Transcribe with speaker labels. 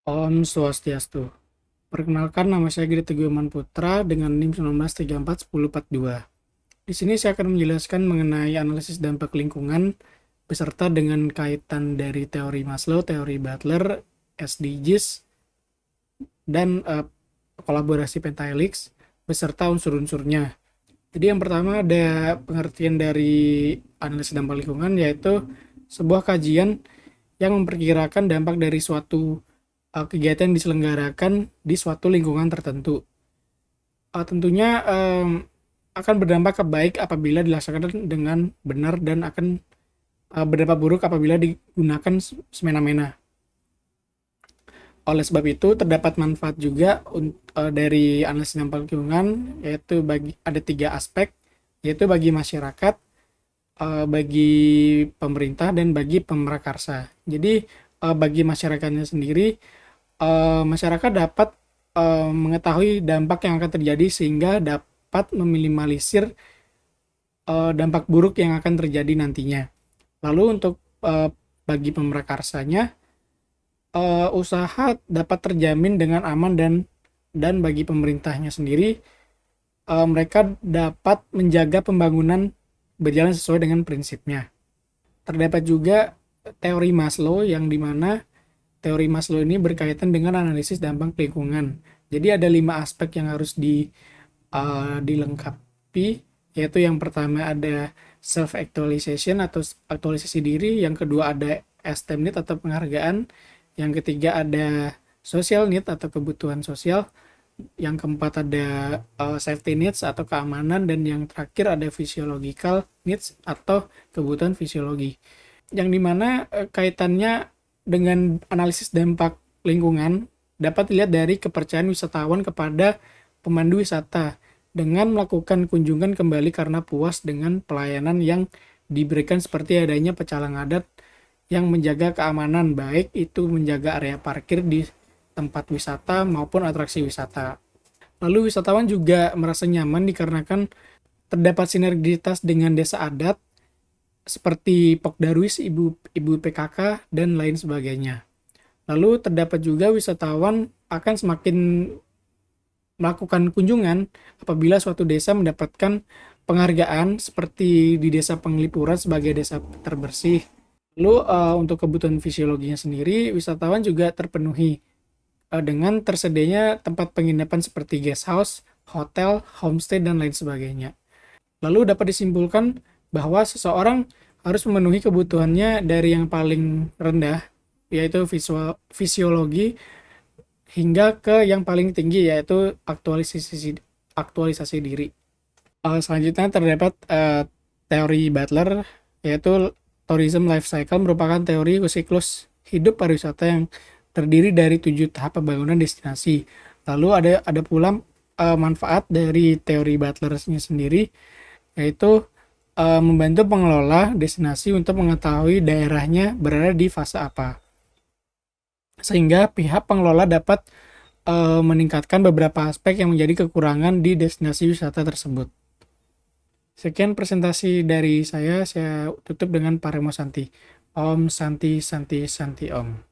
Speaker 1: Om Swastiastu. Perkenalkan, nama saya Giri Teguh Iman Putra dengan NIM 19341042. Di sini saya akan menjelaskan mengenai analisis dampak lingkungan beserta dengan kaitan dari teori Maslow, teori Butler, SDGs, dan kolaborasi pentahelix beserta unsur-unsurnya. Jadi yang pertama ada pengertian dari analisis dampak lingkungan, yaitu sebuah kajian yang memperkirakan dampak dari suatu kegiatan yang diselenggarakan di suatu lingkungan tertentu. Tentunya akan berdampak ke baik apabila dilaksanakan dengan benar dan akan berdampak buruk apabila digunakan semena-mena. Oleh sebab itu, terdapat manfaat juga dari analisis dampak lingkungan, yaitu ada 3 aspek, yaitu bagi masyarakat, bagi pemerintah, dan bagi pemrakarsa. Jadi, bagi masyarakatnya sendiri, masyarakat dapat mengetahui dampak yang akan terjadi sehingga dapat meminimalisir dampak buruk yang akan terjadi nantinya. Lalu untuk bagi pemrakarsanya, usaha dapat terjamin dengan aman dan bagi pemerintahnya sendiri, mereka dapat menjaga pembangunan berjalan sesuai dengan prinsipnya. Terdapat juga teori Maslow yang dimana teori Maslow ini berkaitan dengan analisis dampak lingkungan. Jadi ada 5 aspek yang harus dilengkapi, yaitu yang pertama ada self actualization atau aktualisasi diri, yang kedua ada esteem need atau penghargaan, yang ketiga ada social need atau kebutuhan sosial, yang keempat ada safety needs atau keamanan, dan yang terakhir ada physiological needs atau kebutuhan fisiologi. Yang dimana kaitannya dengan analisis dampak lingkungan dapat dilihat dari kepercayaan wisatawan kepada pemandu wisata dengan melakukan kunjungan kembali karena puas dengan pelayanan yang diberikan, seperti adanya pecalang adat yang menjaga keamanan, baik itu menjaga area parkir di tempat wisata maupun atraksi wisata. Lalu wisatawan juga merasa nyaman dikarenakan terdapat sinergitas dengan desa adat seperti Pok Darwis, Ibu PKK, dan lain sebagainya. Lalu terdapat juga wisatawan akan semakin melakukan kunjungan apabila suatu desa mendapatkan penghargaan seperti di Desa Penglipuran sebagai desa terbersih. Lalu untuk kebutuhan fisiologinya sendiri, wisatawan juga terpenuhi dengan tersedianya tempat penginapan seperti guest house, hotel, homestay, dan lain sebagainya. Lalu dapat disimpulkan bahwa seseorang harus memenuhi kebutuhannya dari yang paling rendah, yaitu fisiologi, hingga ke yang paling tinggi, yaitu aktualisasi diri. Selanjutnya terdapat teori Butler, yaitu tourism life cycle, merupakan teori siklus hidup pariwisata yang terdiri dari 7 tahap pembangunan destinasi. Lalu ada pula manfaat dari teori Butler-nya sendiri, yaitu membantu pengelola destinasi untuk mengetahui daerahnya berada di fase apa, sehingga pihak pengelola dapat meningkatkan beberapa aspek yang menjadi kekurangan di destinasi wisata tersebut. Sekian presentasi dari saya tutup dengan Paremo Santi. Om Santi Santi Santi Om.